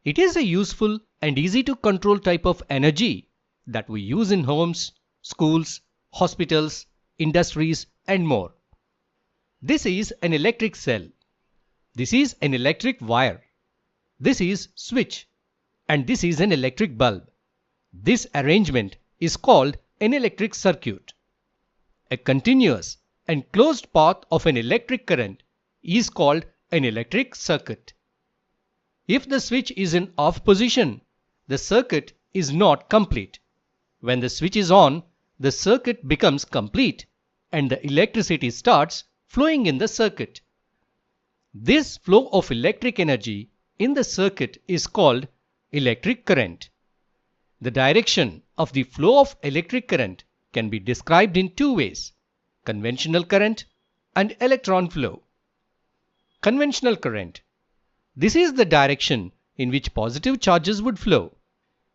It is a useful and easy to control type of energy that we use in homes, schools, hospitals, industries and more. This is an electric cell. This is an electric wire. This is switch. And this is an electric bulb. This arrangement is called an electric circuit. A continuous and closed path of an electric current is called an electric circuit. If the switch is in off position, the circuit is not complete. When the switch is on, the circuit becomes complete and the electricity starts flowing in the circuit. This flow of electric energy in the circuit is called electric current. The direction of the flow of electric current can be described in two ways: conventional current and electron flow. Conventional current. This is the direction in which positive charges would flow.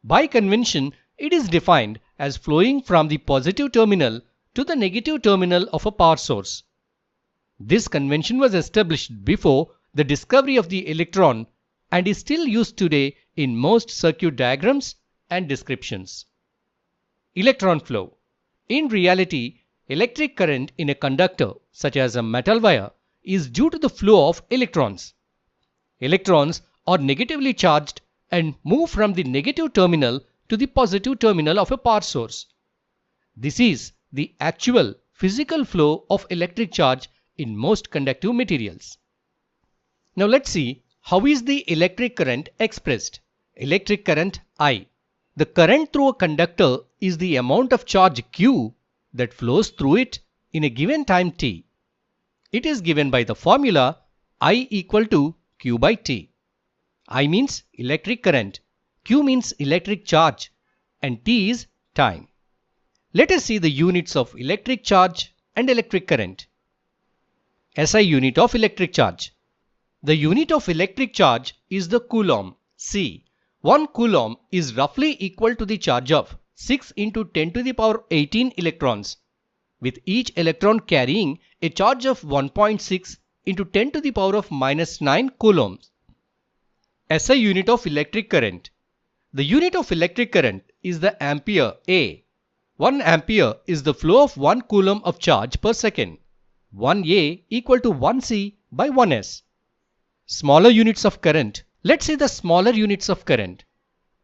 By convention, it is defined as flowing from the positive terminal to the negative terminal of a power source. This convention was established before the discovery of the electron and is still used today in most circuit diagrams and descriptions. Electron flow. In reality, electric current in a conductor, such as a metal wire, is due to the flow of electrons. Electrons are negatively charged and move from the negative terminal to the positive terminal of a power source. This is the actual physical flow of electric charge in most conductive materials. Now let's see how is the electric current expressed. Electric current I. The current through a conductor is the amount of charge Q that flows through it in a given time t. It is given by the formula I equal to Q by T. I means electric current, Q means electric charge, and T is time. Let us see the units of electric charge and electric current. SI unit of electric charge. The unit of electric charge is the coulomb, C. 1 coulomb is roughly equal to the charge of 6 into 10 to the power 18 electrons, with each electron carrying a charge of 1.6 into 10 to the power of minus 9 coulombs. SI unit of electric current. The unit of electric current is the ampere A. 1 ampere is the flow of 1 coulomb of charge per second. 1 A equal to 1 C by 1 S. Smaller units of current. Let's see the smaller units of current.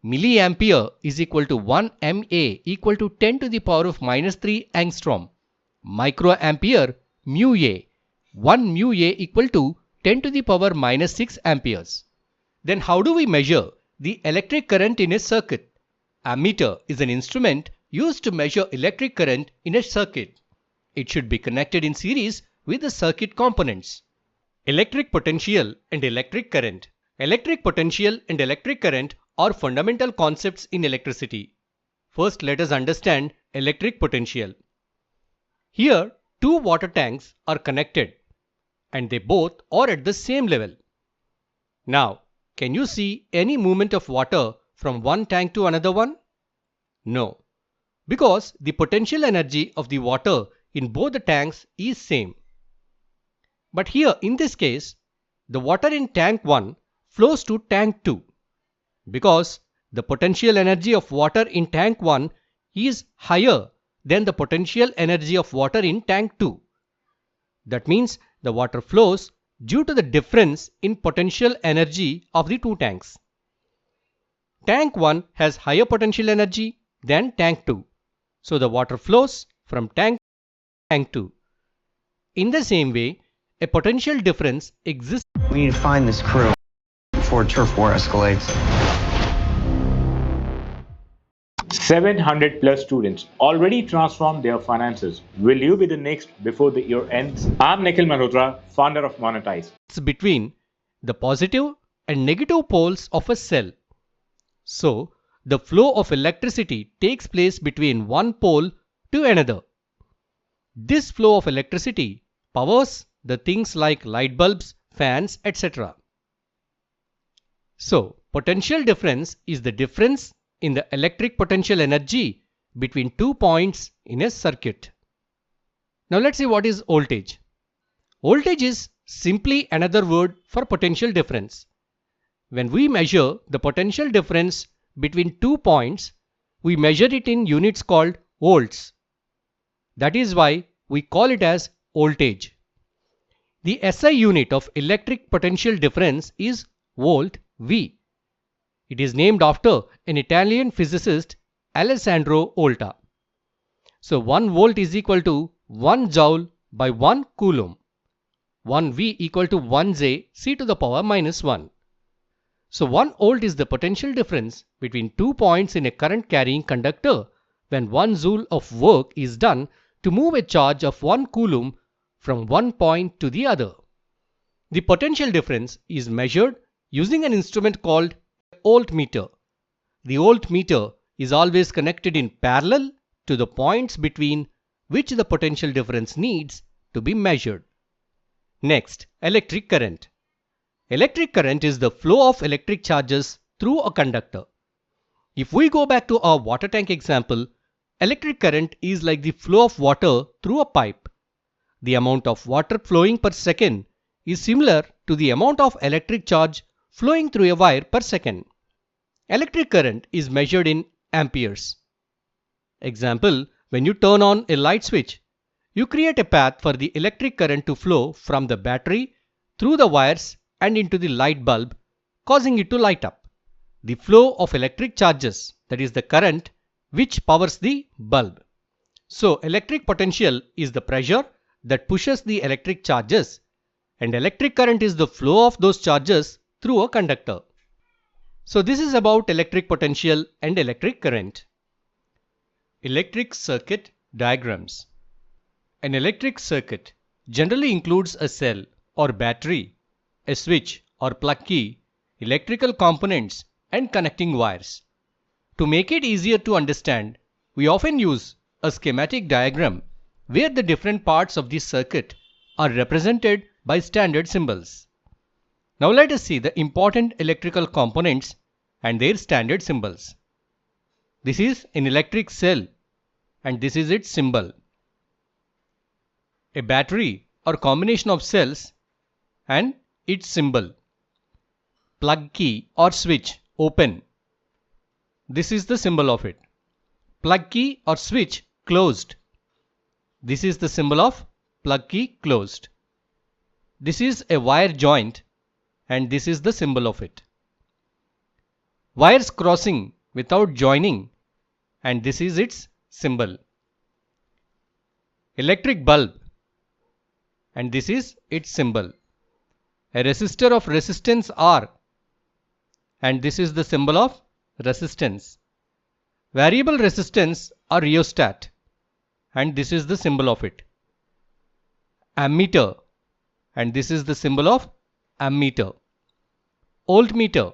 Milliampere is equal to 1 MA equal to 10 to the power of minus 3 angstrom. Microampere mu A. 1 mu A equal to 10 to the power minus 6 amperes. Then how do we measure the electric current in a circuit? Ammeter is an instrument used to measure electric current in a circuit. It should be connected in series with the circuit components. Electric potential and electric current. Electric potential and electric current are fundamental concepts in electricity. First, let us understand electric potential. Here, two water tanks are connected and they both are at the same level. Now, can you see any movement of water from one tank to another one? No, because the potential energy of the water in both the tanks is same. But here in this case, the water in tank 1 flows to tank 2 because the potential energy of water in tank 1 is higher than the potential energy of water in tank 2. That means the water flows due to the difference in potential energy of the two tanks. Tank 1 has higher potential energy than tank 2. So the water flows from tank to tank 2. In the same way, a potential difference exists. We need to find this crew before turf war escalates. 700 plus students already transformed their finances. Will you be the next before the year ends? I'm Nikhil Malhotra, founder of Monetize. It's between the positive and negative poles of a cell. So, the flow of electricity takes place between one pole to another. This flow of electricity powers the things like light bulbs, fans, etc. So, potential difference is the difference in the electric potential energy between 2 points in a circuit. Now let's see what is voltage. Voltage is simply another word for potential difference. when we measure the potential difference between 2 points, we measure it in units called volts. That is why we call it as voltage. The SI unit of electric potential difference is volt V. It is named after an Italian physicist, Alessandro Volta. So 1 volt is equal to 1 joule by 1 coulomb. 1 V equal to 1 J C to the power minus 1. So 1 volt is the potential difference between 2 points in a current carrying conductor when 1 joule of work is done to move a charge of 1 coulomb from one point to the other. The potential difference is measured using an instrument called voltmeter. The voltmeter is always connected in parallel to the points between which the potential difference needs to be measured. Next, electric current. Electric current is the flow of electric charges through a conductor. If we go back to our water tank example, electric current is like the flow of water through a pipe. The amount of water flowing per second is similar to the amount of electric charge flowing through a wire per second. Electric current is measured in amperes. Example, when you turn on a light switch, you create a path for the electric current to flow from the battery through the wires and into the light bulb, causing it to light up. The flow of electric charges, that is the current, which powers the bulb. So electric potential is the pressure that pushes the electric charges, and electric current is the flow of those charges through a conductor. So this is about electric potential and electric current. Electric circuit diagrams. An electric circuit generally includes a cell or battery, a switch or plug key, electrical components, and connecting wires. To make it easier to understand, we often use a schematic diagram where the different parts of the circuit are represented by standard symbols. Now let us see the important electrical components and their standard symbols. This is an electric cell and this is its symbol. A battery or combination of cells and its symbol. Plug key or switch open. This is the symbol of it. Plug key or switch closed. This is the symbol of plug key closed. This is a wire joint and this is the symbol of it. Wires crossing without joining and this is its symbol. Electric bulb and this is its symbol. A resistor of resistance R and this is the symbol of resistance. Variable resistance or rheostat and this is the symbol of it. Ammeter and this is the symbol of ammeter. Voltmeter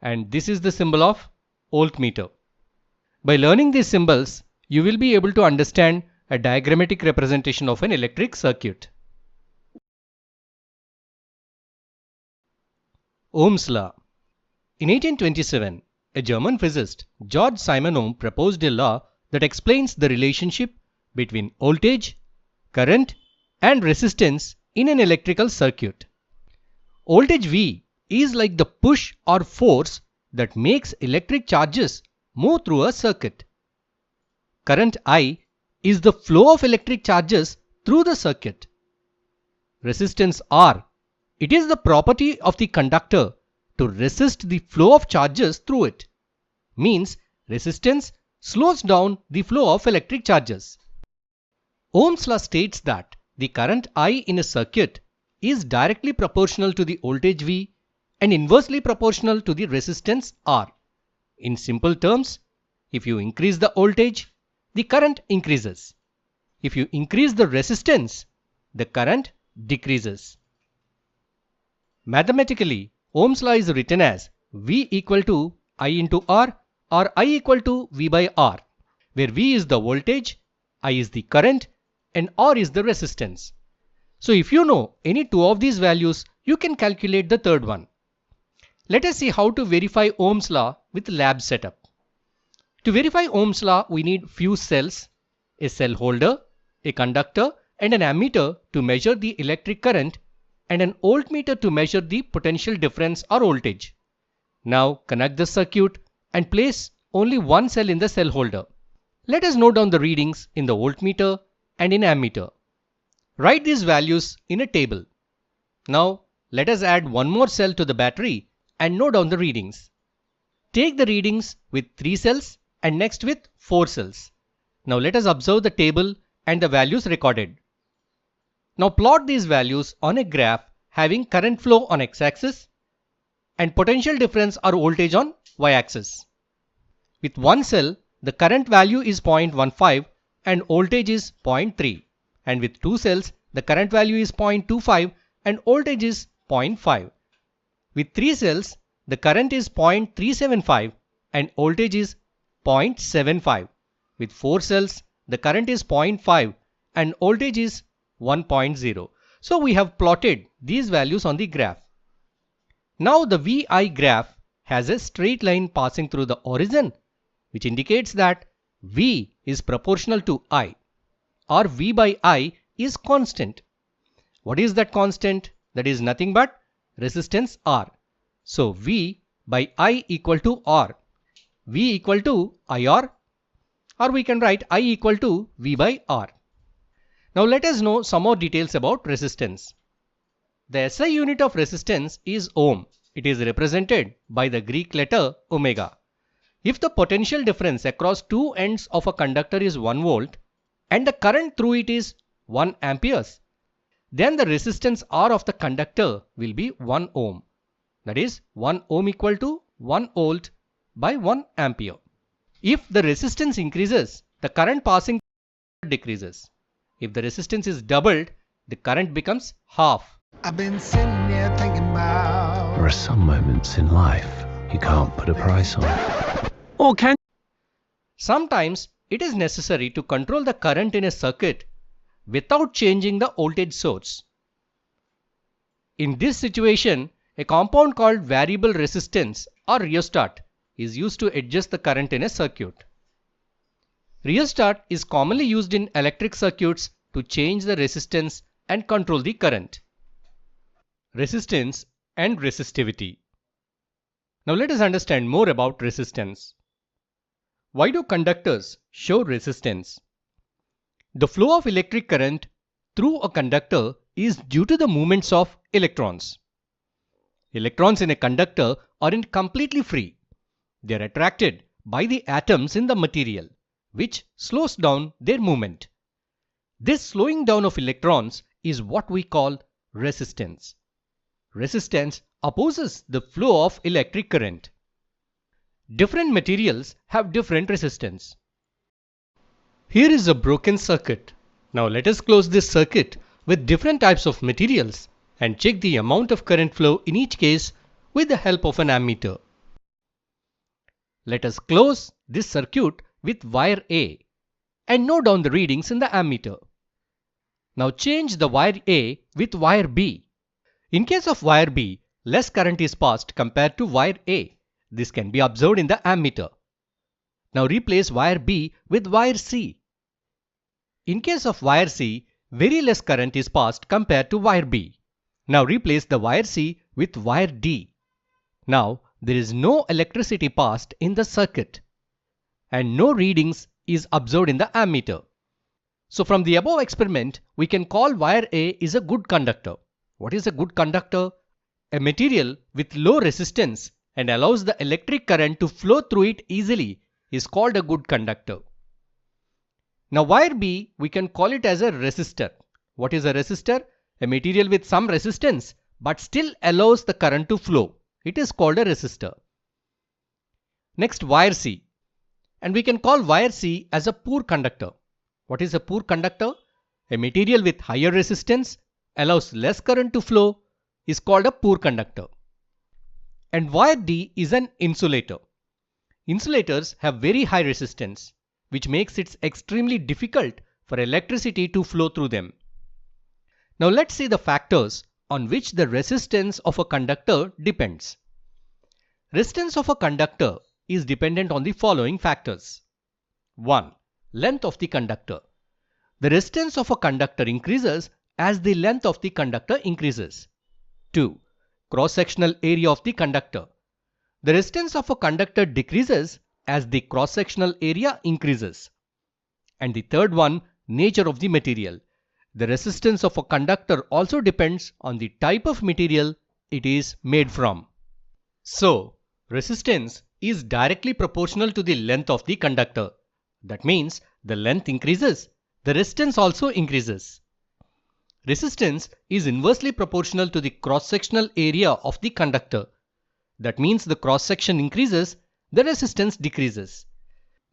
and this is the symbol of voltmeter. By learning these symbols, you will be able to understand a diagrammatic representation of an electric circuit. Ohm's law. In 1827, a German physicist, Georg Simon Ohm, proposed a law that explains the relationship between voltage, current, and resistance in an electrical circuit. Voltage V is like the push or force that makes electric charges move through a circuit. Current I is the flow of electric charges through the circuit. Resistance R, it is the property of the conductor to resist the flow of charges through it. Means resistance slows down the flow of electric charges. Ohm's law states that the current I in a circuit is directly proportional to the voltage V and inversely proportional to the resistance R. In simple terms, if you increase the voltage, the current increases. If you increase the resistance, the current decreases. Mathematically, Ohm's law is written as V equal to I into R or I equal to V by R, where V is the voltage, I is the current, and R is the resistance. So if you know any two of these values, you can calculate the third one. Let us see how to verify Ohm's law with lab setup. To verify Ohm's law, we need few cells, a cell holder, a conductor, and an ammeter to measure the electric current, and an voltmeter to measure the potential difference or voltage. Now connect the circuit and place only one cell in the cell holder. Let us note down the readings in the voltmeter and in ammeter. Write these values in a table. Now let us add one more cell to the battery and note down the readings. Take the readings with 3 cells and next with 4 cells. Now let us observe the table and the values recorded. Now plot these values on a graph having current flow on x-axis and potential difference or voltage on y-axis. With one cell, the current value is 0.15 and voltage is 0.3. And with 2 cells, the current value is 0.25 and voltage is 0.5. With 3 cells, the current is 0.375 and voltage is 0.75. With 4 cells, the current is 0.5 and voltage is 1.0. So we have plotted these values on the graph. Now the VI graph has a straight line passing through the origin, which indicates that V is proportional to I, or V by I is constant. What is that constant? That is nothing but resistance R. So V by I equal to R. V equal to IR, or we can write I equal to V by R. Now let us know some more details about resistance. The SI unit of resistance is ohm. It is represented by the Greek letter omega. If the potential difference across two ends of a conductor is 1 volt and the current through it is 1 amperes, then the resistance R of the conductor will be 1 ohm. That is 1 ohm equal to 1 volt by 1 ampere. If the resistance increases, the current passing decreases. If the resistance is doubled, the current becomes half. I've been sitting here thinking about. There are some moments in life you can't put a price on. Or can? Sometimes it is necessary to control the current in a circuit without changing the voltage source. In this situation, a compound called variable resistance or rheostat is used to adjust the current in a circuit. Rheostat is commonly used in electric circuits to change the resistance and control the current. Resistance and resistivity. Now let us understand more about resistance. Why do conductors show resistance? The flow of electric current through a conductor is due to the movements of electrons. Electrons in a conductor aren't completely free. They are attracted by the atoms in the material, which slows down their movement. This slowing down of electrons is what we call resistance. Resistance opposes the flow of electric current. Different materials have different resistance. Here is a broken circuit. Now let us close this circuit with different types of materials and check the amount of current flow in each case with the help of an ammeter. Let us close this circuit with wire A and note down the readings in the ammeter. Now change the wire A with wire B. In case of wire B, less current is passed compared to wire A. This can be observed in the ammeter. Now replace wire B with wire C. In case of wire C, very less current is passed compared to wire B. Now replace the wire C with wire D. Now there is no electricity passed in the circuit and no readings is observed in the ammeter. So from the above experiment, we can call wire A is a good conductor. What is a good conductor? A material with low resistance and allows the electric current to flow through it easily is called a good conductor. Now wire B, we can call it as a resistor. What is a resistor? A material with some resistance but still allows the current to flow. It is called a resistor. Next, wire C. And we can call wire C as a poor conductor. What is a poor conductor? A material with higher resistance allows less current to flow is called a poor conductor. And wire D is an insulator. Insulators have very high resistance, which makes it extremely difficult for electricity to flow through them. Now let's see the factors on which the resistance of a conductor depends. Resistance of a conductor is dependent on the following factors. 1. Length of the conductor. The resistance of a conductor increases as the length of the conductor increases. 2. Cross-sectional area of the conductor. The resistance of a conductor decreases as the cross-sectional area increases. And the third one, nature of the material. The resistance of a conductor also depends on the type of material it is made from. So, resistance is directly proportional to the length of the conductor. That means the length increases, the resistance also increases. Resistance is inversely proportional to the cross-sectional area of the conductor. That means the cross-section increases, the resistance decreases.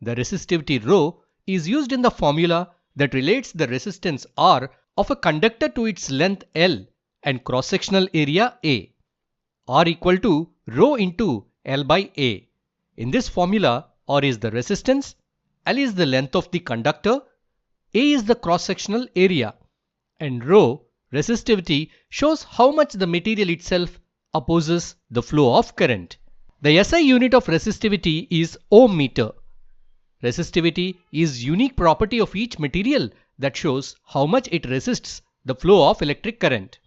The resistivity ρ is used in the formula that relates the resistance R of a conductor to its length L and cross-sectional area A. R equal to ρ into L by A. In this formula, R is the resistance, L is the length of the conductor, A is the cross-sectional area, and ρ, resistivity, shows how much the material itself opposes the flow of current. The SI unit of resistivity is ohm meter. Resistivity is unique property of each material that shows how much it resists the flow of electric current.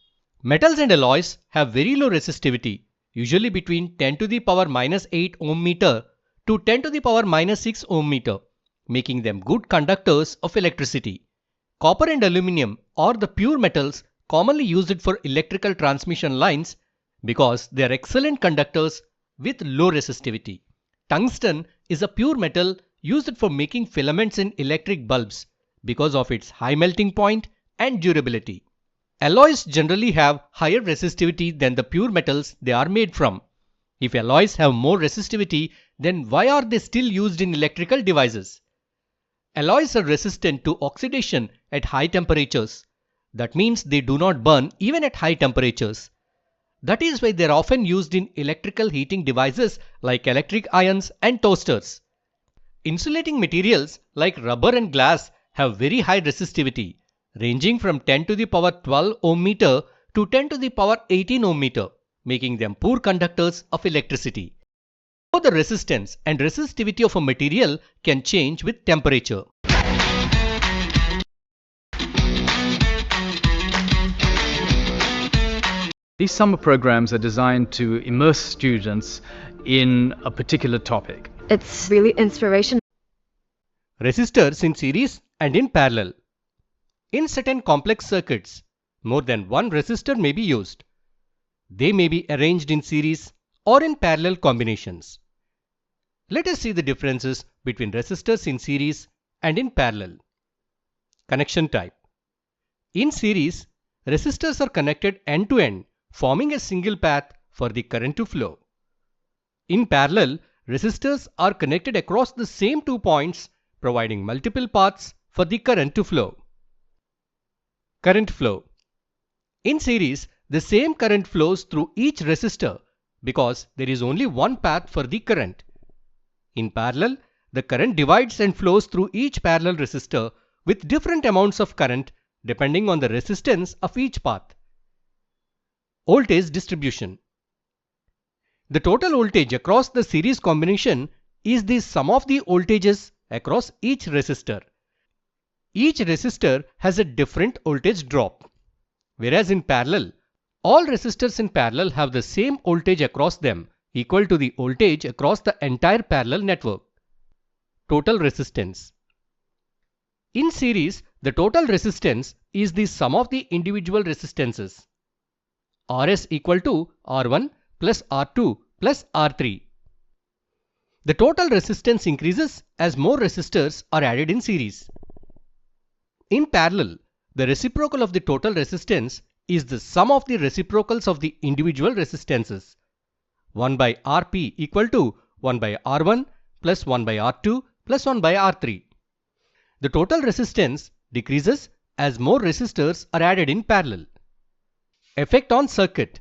Metals and alloys have very low resistivity, usually between 10 to the power minus 8 ohm meter to 10 to the power minus 6 ohm meter, making them good conductors of electricity. Copper and aluminum are the pure metals commonly used for electrical transmission lines because they are excellent conductors with low resistivity. Tungsten is a pure metal used for making filaments in electric bulbs because of its high melting point and durability. Alloys generally have higher resistivity than the pure metals they are made from. If alloys have more resistivity, then why are they still used in electrical devices? Alloys are resistant to oxidation at high temperatures. That means they do not burn even at high temperatures. That is why they are often used in electrical heating devices like electric irons and toasters. Insulating materials like rubber and glass have very high resistivity, ranging from 10 to the power 12 ohm meter to 10 to the power 18 ohm meter, making them poor conductors of electricity. So the resistance and resistivity of a material can change with temperature. These summer programs are designed to immerse students in a particular topic. It's really inspirational. Resistors in series and in parallel. In certain complex circuits, more than one resistor may be used. They may be arranged in series or in parallel combinations. Let us see the differences between resistors in series and in parallel. Connection type. In series, resistors are connected end to end, forming a single path for the current to flow. In parallel, resistors are connected across the same 2 points, providing multiple paths for the current to flow. Current flow. In series, the same current flows through each resistor because there is only one path for the current. In parallel, the current divides and flows through each parallel resistor with different amounts of current depending on the resistance of each path. Voltage distribution. The total voltage across the series combination is the sum of the voltages across each resistor. Each resistor has a different voltage drop. Whereas in parallel, all resistors in parallel have the same voltage across them, equal to the voltage across the entire parallel network. Total resistance. In series, the total resistance is the sum of the individual resistances. Rs equal to R1 plus R2 plus R3. The total resistance increases as more resistors are added in series. In parallel, the reciprocal of the total resistance is the sum of the reciprocals of the individual resistances. 1 by Rp equal to 1 by R1 plus 1 by R2 plus 1 by R3. The total resistance decreases as more resistors are added in parallel. Effect on circuit.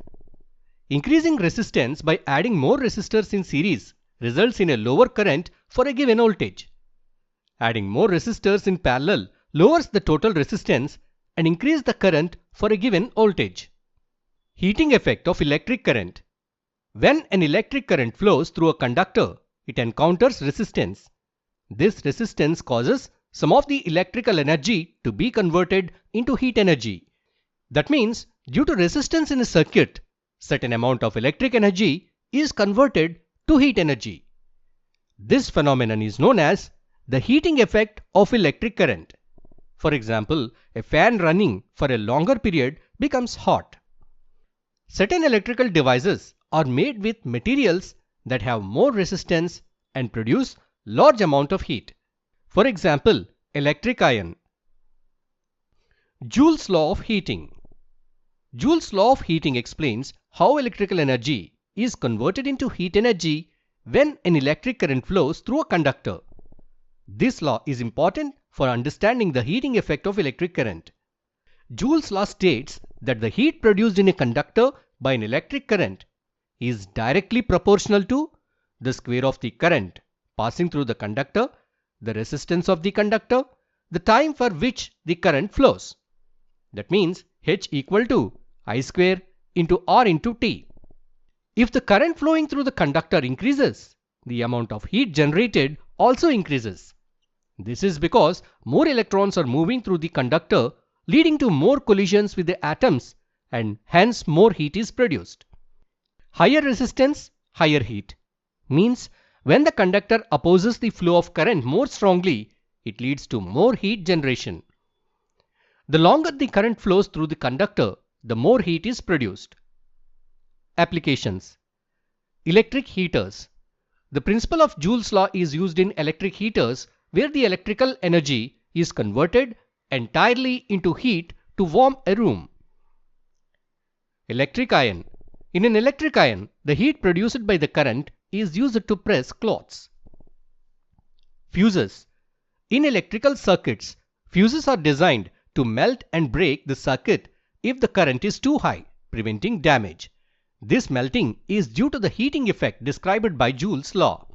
Increasing resistance by adding more resistors in series results in a lower current for a given voltage. Adding more resistors in parallel lowers the total resistance and increases the current for a given voltage. Heating effect of electric current. When an electric current flows through a conductor, it encounters resistance. This resistance causes some of the electrical energy to be converted into heat energy. That means, due to resistance in a circuit, certain amount of electric energy is converted to heat energy. This phenomenon is known as the heating effect of electric current. For example, a fan running for a longer period becomes hot. Certain electrical devices are made with materials that have more resistance and produce large amount of heat. For example, electric iron. Joule's law of heating. Joule's law of heating explains how electrical energy is converted into heat energy when an electric current flows through a conductor. This law is important for understanding the heating effect of electric current. Joule's law states that the heat produced in a conductor by an electric current is directly proportional to the square of the current passing through the conductor, the resistance of the conductor, the time for which the current flows. That means H equal to I square into R into T. If the current flowing through the conductor increases, the amount of heat generated also increases. This is because more electrons are moving through the conductor, leading to more collisions with the atoms, and hence more heat is produced. Higher resistance, higher heat means when the conductor opposes the flow of current more strongly, it leads to more heat generation. The longer the current flows through the conductor, the more heat is produced. Applications. Electric heaters. The principle of Joule's law is used in electric heaters where the electrical energy is converted entirely into heat to warm a room. Electric iron. In an electric iron, the heat produced by the current is used to press cloths. Fuses. In electrical circuits, fuses are designed to melt and break the circuit if the current is too high, preventing damage. This melting is due to the heating effect described by Joule's law.